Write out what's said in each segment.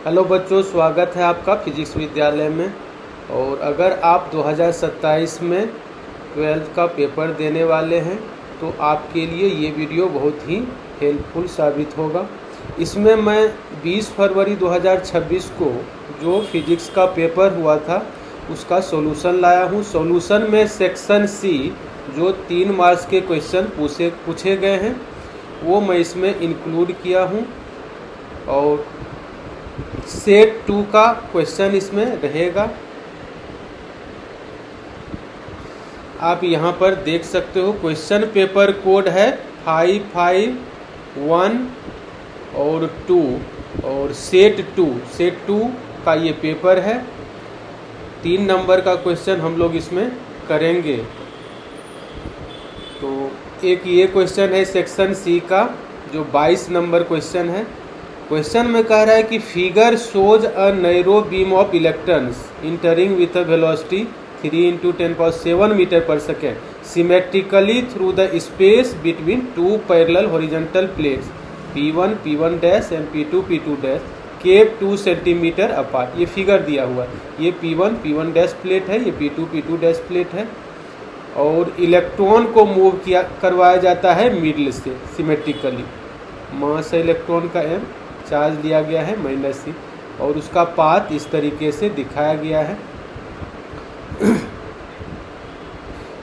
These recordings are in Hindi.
हेलो बच्चों, स्वागत है आपका फिजिक्स विद्यालय में। और अगर आप 2027 में 12th का पेपर देने वाले हैं तो आपके लिए ये वीडियो बहुत ही हेल्पफुल साबित होगा। इसमें मैं 20 फरवरी 2026 को जो फिजिक्स का पेपर हुआ था उसका सॉल्यूशन लाया हूँ। सॉल्यूशन में सेक्शन सी जो 3 मार्क्स के क्वेश्चन पूछे गए हैं वो मैं इसमें इंक्लूड किया हूँ। और सेट 2 का क्वेश्चन इसमें रहेगा। आप यहाँ पर देख सकते हो क्वेश्चन पेपर कोड है 551 और 2 और सेट 2 का ये पेपर है। 3 नंबर का क्वेश्चन हम लोग इसमें करेंगे। तो एक ये क्वेश्चन है सेक्शन सी का जो 22 नंबर क्वेश्चन है। क्वेश्चन में कह रहा है कि figure shows a narrow beam of electrons entering with a velocity 3 × 10⁷ metre per second symmetrically through the space between 2 parallel horizontal plates P1 P1 dash and P2 P2 dash kept 2 centimetre apart. ये फिगर दिया हुआ है। ये P1 P1 डैश प्लेट है, ये P2 P2 डैश प्लेट है। और इलेक्ट्रॉन को मूव करवाया जाता है मिडल से सिमेट्रिकली। मास है इलेक्ट्रॉन का m, चार्ज लिया गया है -c और उसका पाथ इस तरीके से दिखाया गया है।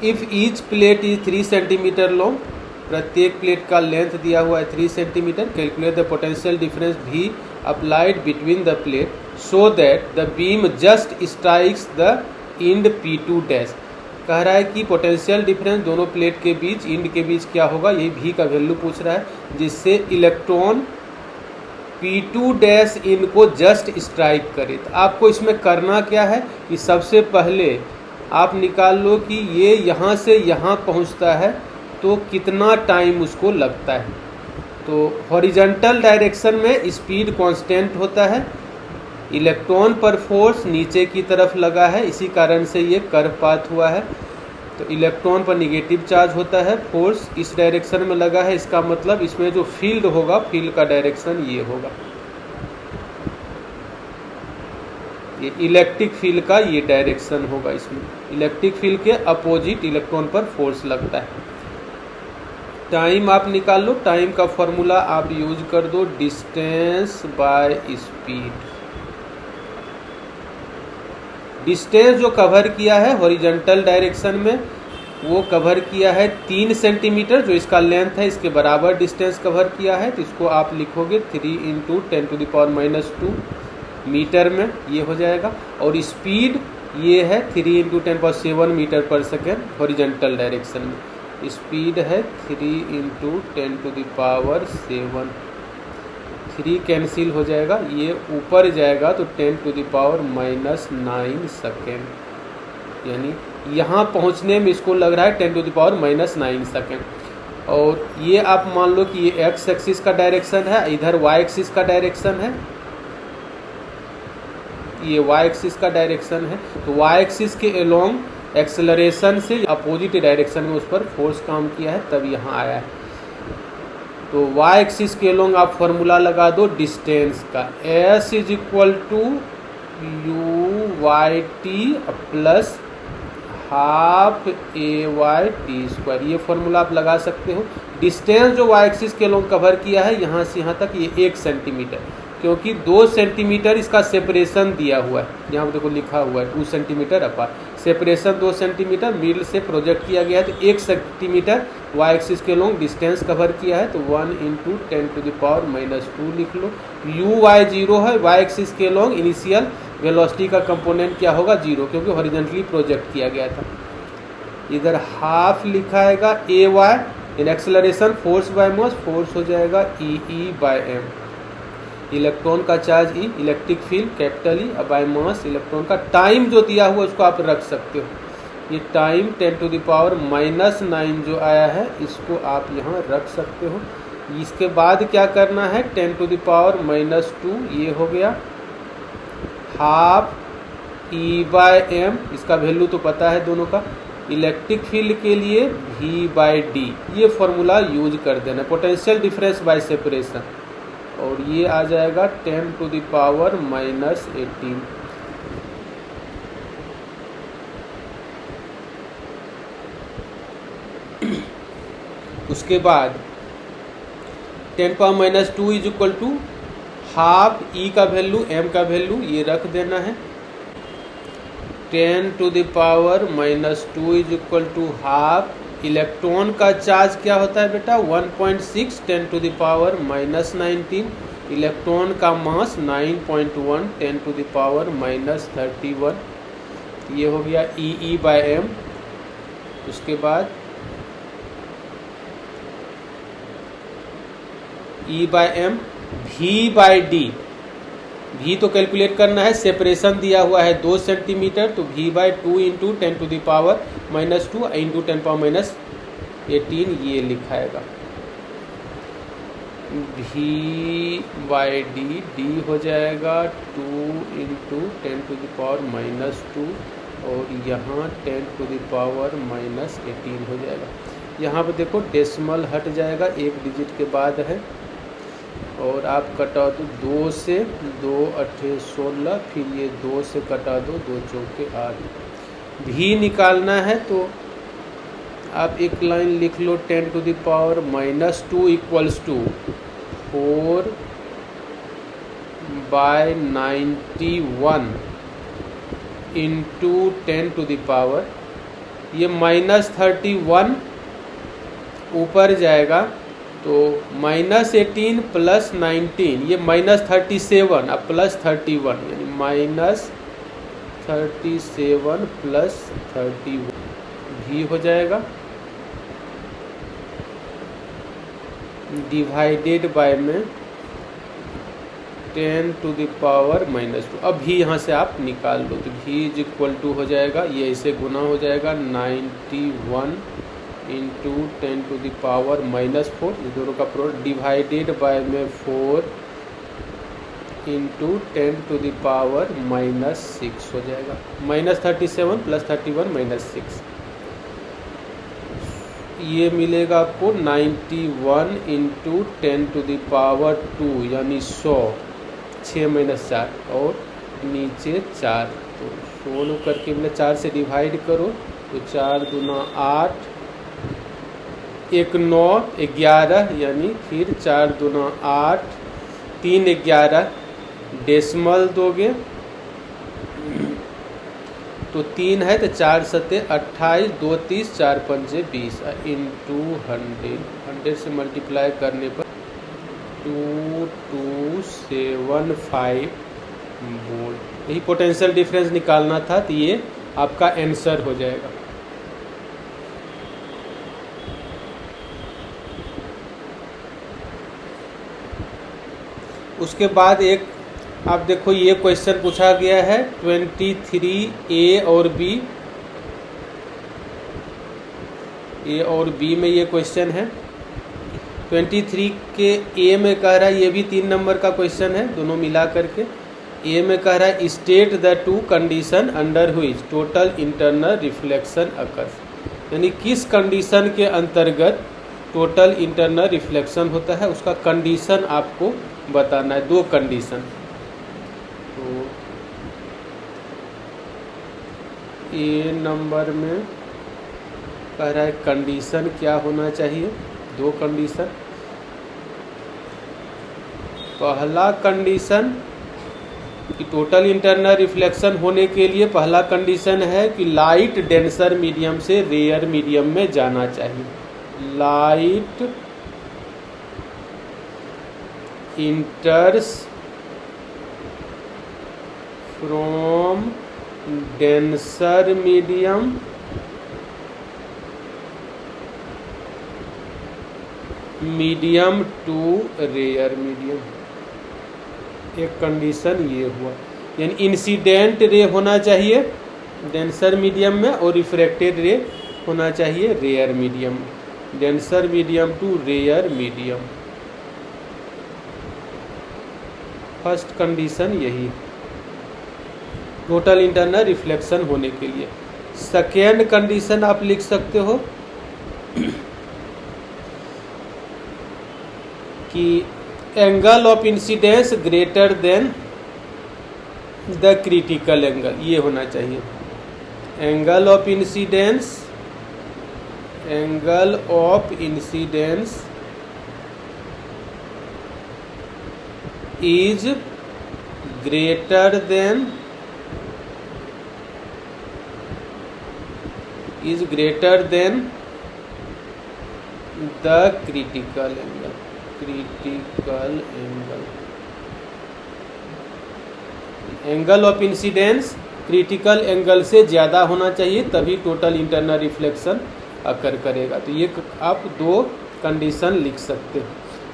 If each plate is 3 centimetre long, प्रत्येक प्लेट का लेंथ दिया हुआ है 3 centimetre. Calculate the potential difference V applied between the plate so that the beam just strikes the end P2 dash. कह रहा है कि पोटेंशियल डिफरेंस दोनों प्लेट के बीच, इंड के बीच क्या होगा, ये V का वैल्यू पूछ रहा है, जिससे इलेक्ट्रॉन P2 डैश इनको जस्ट स्ट्राइक करे। तो आपको इसमें करना क्या है कि सबसे पहले आप निकाल लो कि ये यहाँ से यहाँ पहुँचता है तो कितना टाइम उसको लगता है। तो हॉरिजॉन्टल डायरेक्शन में स्पीड कांस्टेंट होता है, इलेक्ट्रॉन पर फोर्स नीचे की तरफ लगा है, इसी कारण से ये कर्व पाथ हुआ है। तो इलेक्ट्रॉन पर निगेटिव चार्ज होता है, फोर्स इस डायरेक्शन में लगा है, इसका मतलब इसमें जो फील्ड होगा, फील्ड का डायरेक्शन ये होगा। ये इलेक्ट्रिक फील्ड का ये डायरेक्शन होगा। इसमें इलेक्ट्रिक फील्ड के अपोजिट इलेक्ट्रॉन पर फोर्स लगता है। टाइम आप निकाल लो। टाइम का फॉर्मूला आप यूज कर दो डिस्टेंस बाय स्पीड। डिस्टेंस जो कवर किया है हॉरिजॉन्टल डायरेक्शन में वो कवर किया है 3 सेंटीमीटर, जो इसका लेंथ है इसके बराबर डिस्टेंस कवर किया है। तो इसको आप लिखोगे 3 × 10⁻² मीटर में, ये हो जाएगा। और स्पीड ये है 3 × 10⁷ metre per second horizontal direction में। स्पीड है 3 × 10⁻⁷। 3 कैंसिल हो जाएगा, ये ऊपर जाएगा तो 10⁻⁹ सेकेंड, यानी यहाँ पहुँचने में इसको लग रहा है 10⁻⁹ सेकेंड। और ये आप मान लो कि ये x एक्सिस का डायरेक्शन है, इधर y एक्सिस का डायरेक्शन है, ये y एक्सिस का डायरेक्शन है। तो y एक्सिस के अलोंग एक्सेलरेशन से अपोजिट डायरेक्शन में उस पर फोर्स काम किया है, तब यहाँ आया है। तो y एक्सिस के अलोंग आप फॉर्मूला लगा दो डिस्टेंस का, S = u/t + ½ a/t²। ये फॉर्मूला आप लगा सकते हो। डिस्टेंस जो y एक्सिस के अलोंग कवर किया है यहाँ से यहाँ तक, ये 1 सेंटीमीटर, क्योंकि 2 सेंटीमीटर इसका सेपरेशन दिया हुआ है। यहाँ पर देखो लिखा हुआ है 2 centimetre apart, separation 2 centimetre middle से प्रोजेक्ट किया गया है। तो 1 सेंटीमीटर y एक्सिस के लॉन्ग डिस्टेंस कवर किया है, तो 1 × 10⁻² लिख लो। uy 0 है, y एक्सिस के लॉन्ग इनिशियल वेलोसिटी का कंपोनेंट क्या होगा 0, क्योंकि हॉरिजॉन्टली प्रोजेक्ट किया गया था। इधर हाफ लिखाएगा ay इन acceleration force by mass, force हो जाएगा E/m। इलेक्ट्रॉन का charge E, electric field capital E, by mass electron का। टाइम जो दिया हुआ उसको आप रख सकते हो। ये टाइम 10⁻⁹ जो आया है इसको आप यहाँ रख सकते हो। इसके बाद क्या करना है 10⁻⁻², ये हो गया ½ E/m, इसका वैल्यू तो पता है दोनों का। इलेक्ट्रिक फील्ड के लिए V/d, ये फॉर्मूला यूज कर देना, पोटेंशियल डिफरेंस बाय सेपरेशन। और ये आ जाएगा 10⁻⁻18। उसके बाद 10⁻⁻2 इज इक्वल टू हाफ ई का वैल्यू एम का वैल्यू ये रख देना है। 10⁻⁻2 is equal to half. Electron का चार्ज क्या होता है बेटा 1.6 10⁻⁻19। इलेक्ट्रॉन का मास 9.1 10⁻⁻31। ये हो गया E/m। उसके बाद E/m V/d। V तो कैलकुलेट करना है, सेपरेशन दिया हुआ है 2 सेंटीमीटर, तो V/2 इंटू 10⁻⁻2 इंटू 10⁻⁻18 ये लिखाएगा। V/d d हो जाएगा 2 इंटू 10⁻⁻2 और यहाँ 10⁻⁻18 हो जाएगा। यहाँ पे देखो डेसिमल हट जाएगा, एक डिजिट के बाद है, और आप कटा दो 2 से, 2 8 16, फिर ये 2 से कटा दो, 2 चौके 8। भी निकालना है तो आप एक लाइन लिख लो 10⁻⁻2 इक्वल्स टू 4/91 इंटू 10⁻, ये -31 ऊपर जाएगा तो -18 प्लस 19 ये -37 अब +31 यानी -37 प्लस 31 भी हो जाएगा डिवाइडेड बाय में 10⁻⁻2। अब भी यहाँ से आप निकाल लो तो v इज इक्वल टू हो जाएगा, ये इसे गुना हो जाएगा 91 इंटू 10⁻⁻4, ये दोनों का प्रोडक्ट डिवाइडेड बाय में 4 इंटू 10⁻⁻6 हो जाएगा। -37 प्लस 31 -6 ये मिलेगा आपको 91 इंटू 10⁻2 यानी 100, 6 - 4 और नीचे 4, तो 16 करके मैंने 4 से डिवाइड करो तो 4 दूना 8, 1 9 11 यानी फिर 4 दूना 8, 3 11 डेसिमल दोगे तो 3 है तो 4 7 28, 2 30, 4 5 20 इंटू 100 से मल्टीप्लाई करने पर 2275 वोल्ट। यही पोटेंशियल डिफरेंस निकालना था, तो ये आपका आंसर हो जाएगा। उसके बाद एक आप देखो ये क्वेश्चन पूछा गया है 23A और B, A और B में ये क्वेश्चन है। 23 के A में कह रहा है, ये भी 3 नंबर का क्वेश्चन है, दोनों मिला करके। A में कह रहा है state the 2 condition under which total internal reflection occurs, यानी किस कंडीशन के अंतर्गत टोटल इंटरनल रिफ्लेक्शन होता है, उसका कंडीशन आपको बताना है। 2 कंडीशन, तो A नंबर में कह रहा है कंडीशन क्या होना चाहिए, 2 कंडीशन। पहला कंडीशन कि टोटल इंटरनल रिफ्लेक्शन होने के लिए पहला कंडीशन है कि लाइट डेंसर मीडियम से रेयर मीडियम में जाना चाहिए। Light enters from denser medium to rare medium, एक कंडीशन ये हुआ। यानी इंसिडेंट रे होना चाहिए डेंसर मीडियम में और रिफ्रैक्टेड रे होना चाहिए rare medium, denser medium to rare medium. First condition यही टोटल इंटरनल रिफ्लेक्शन होने के लिए। सेकेंड कंडीशन आप लिख सकते हो कि angle of incidence greater than the critical angle, ये होना चाहिए। Angle of incidence is greater than the critical angle. Angle of incidence critical angle से ज़्यादा होना चाहिए, तभी टोटल इंटरनल रिफ्लेक्शन अकर करेगा। तो ये आप दो कंडीशन लिख सकते हैं।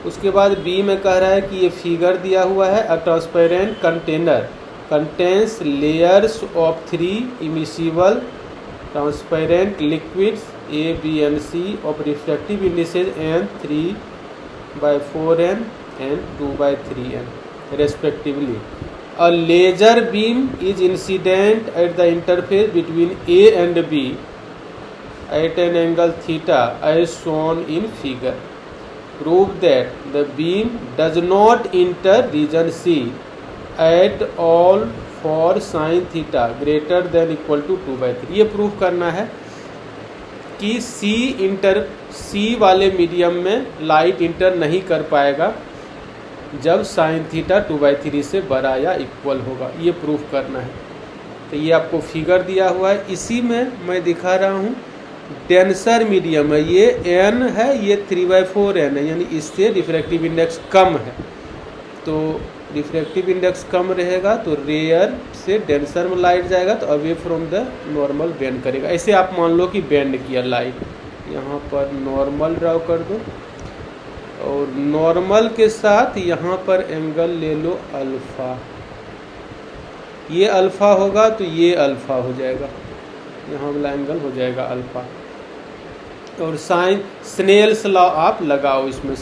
उसके बाद बी में कह रहा है कि ये फिगर दिया हुआ है, a transparent container contains layers of 3 immiscible transparent liquids A, B and C of refractive indices n 3/4n and 2/3n respectively. A laser beam is incident at the interface between A and B at an angle theta as shown in figure. Prove that the beam does not enter region C at all for sin theta greater than equal to 2/3. ये प्रूफ करना है कि सी वाले मीडियम में लाइट इंटर नहीं कर पाएगा जब साइन थीटा 2/3 से बड़ा या इक्वल होगा, ये प्रूफ करना है। तो ये आपको फिगर दिया हुआ है, इसी में मैं दिखा रहा हूँ डेंसर मीडियम है, ये एन है, ये 3/4n है, यानी इससे रिफ्रैक्टिव इंडेक्स कम है। तो रिफ्रैक्टिव इंडेक्स कम रहेगा तो रेयर से डेंसर में लाइट जाएगा, तो away from the normal bend करेगा। ऐसे आप मान लो कि बेंड किया लाइट, यहाँ पर नॉर्मल ड्रॉ कर दो और नॉर्मल के साथ यहाँ पर एंगल ले लो अल्फ़ा, ये अल्फ़ा होगा तो ये अल्फ़ा हो जाएगा, यहाँ वाला एंगल हो जाएगा अल्फ़ा। और साइन स्नेल्स लॉ आप लगाओ इसमें,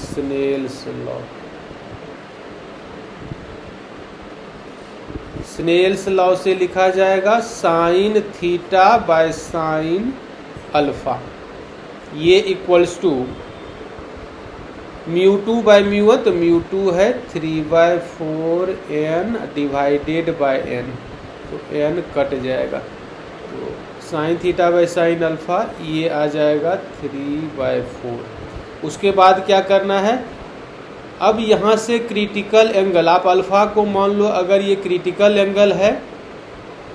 स्नेल्स लॉ से लिखा जाएगा sine theta by sine alpha, ये इक्वल्स टू μ2 बाय μ1, तो μ2 है 3/4n डिवाइडेड बाय n, तो n कट जाएगा, तो sine theta by sine alpha ये आ जाएगा 3/4। उसके बाद क्या करना है, अब यहाँ से क्रिटिकल एंगल, आप अल्फ़ा को मान लो अगर ये क्रिटिकल एंगल है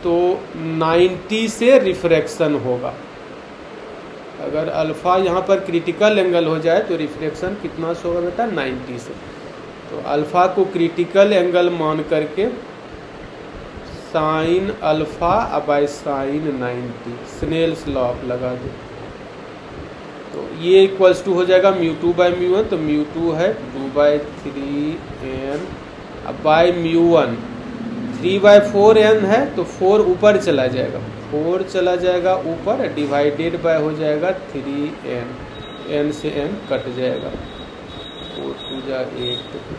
तो 90 से रिफ्रैक्शन होगा। अगर अल्फ़ा यहाँ पर क्रिटिकल एंगल हो जाए तो रिफ्रैक्शन कितना से होगा बेटा, 90 से। तो अल्फ़ा को क्रिटिकल एंगल मान करके sine alpha by sine 90 Snell's law आप लगा दो, तो ये इक्वल्स टू हो जाएगा μ2 बाय μ1, तो μ2 है 2/3n बाय μ1 3/4n है, तो 4 ऊपर चला जाएगा, 4 चला जाएगा ऊपर, डिवाइडेड बाय हो जाएगा 3n, n से n कट जाएगा, 4 2 जा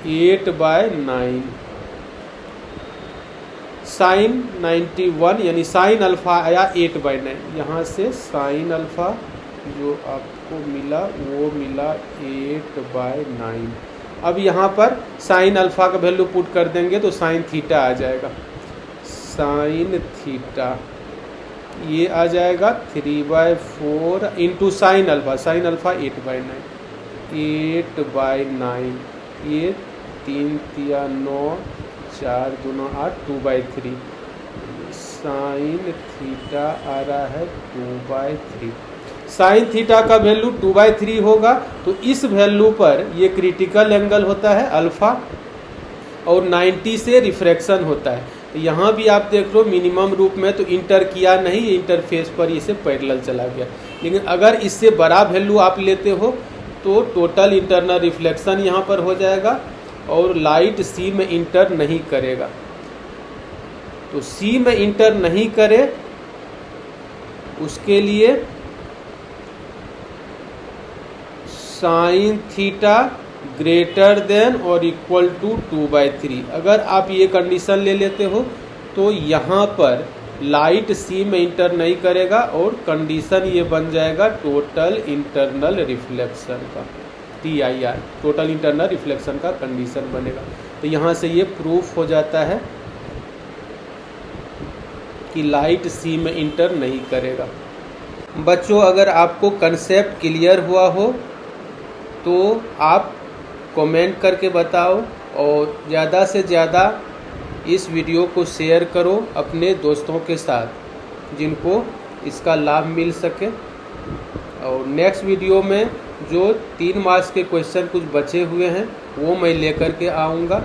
8/9 साइन 91, यानी साइन अल्फ़ा आया 8/9, यहाँ से साइन अल्फ़ा जो आपको मिला वो मिला 8/9। अब यहाँ पर साइन अल्फ़ा का वैल्यू पुट कर देंगे तो साइन थीटा आ जाएगा, साइन थीटा ये आ जाएगा 3/4 इंटू साइन अल्फ़ा 8/9, 8/9 ये 3 तिया 9 4 दूना 8 2/3, साइन थीटा आ रहा है 2/3। साइन थीटा का वैल्यू 2/3 होगा, तो इस वैल्यू पर ये क्रिटिकल एंगल होता है अल्फ़ा और 90 से रिफ्रैक्शन होता है। तो यहाँ भी आप देख लो मिनिमम रूप में तो इंटर किया नहीं, इंटरफेस पर इसे पैरेलल चला गया, लेकिन अगर इससे बड़ा वैल्यू आप लेते हो तो टोटल इंटरनल रिफ्लेक्शन यहाँ पर हो जाएगा और लाइट सी में इंटर नहीं करेगा। तो सी में इंटर नहीं करे उसके लिए साइन थीटा ग्रेटर देन और इक्वल टू 2/3। अगर आप ये कंडीशन ले लेते हो तो यहाँ पर लाइट सी में इंटर नहीं करेगा और कंडीशन ये बन जाएगा टोटल इंटरनल रिफ्लेक्शन का। TIR, टोटल इंटरनल रिफ्लेक्शन का कंडीशन बनेगा। तो यहाँ से ये प्रूफ हो जाता है कि लाइट सी में इंटर नहीं करेगा। बच्चों, अगर आपको कंसेप्ट क्लियर हुआ हो तो आप कमेंट करके बताओ और ज़्यादा से ज़्यादा इस वीडियो को शेयर करो अपने दोस्तों के साथ जिनको इसका लाभ मिल सके। और नेक्स्ट वीडियो में जो 3 मार्क्स के क्वेश्चन कुछ बचे हुए हैं वो मैं लेकर के आऊँगा।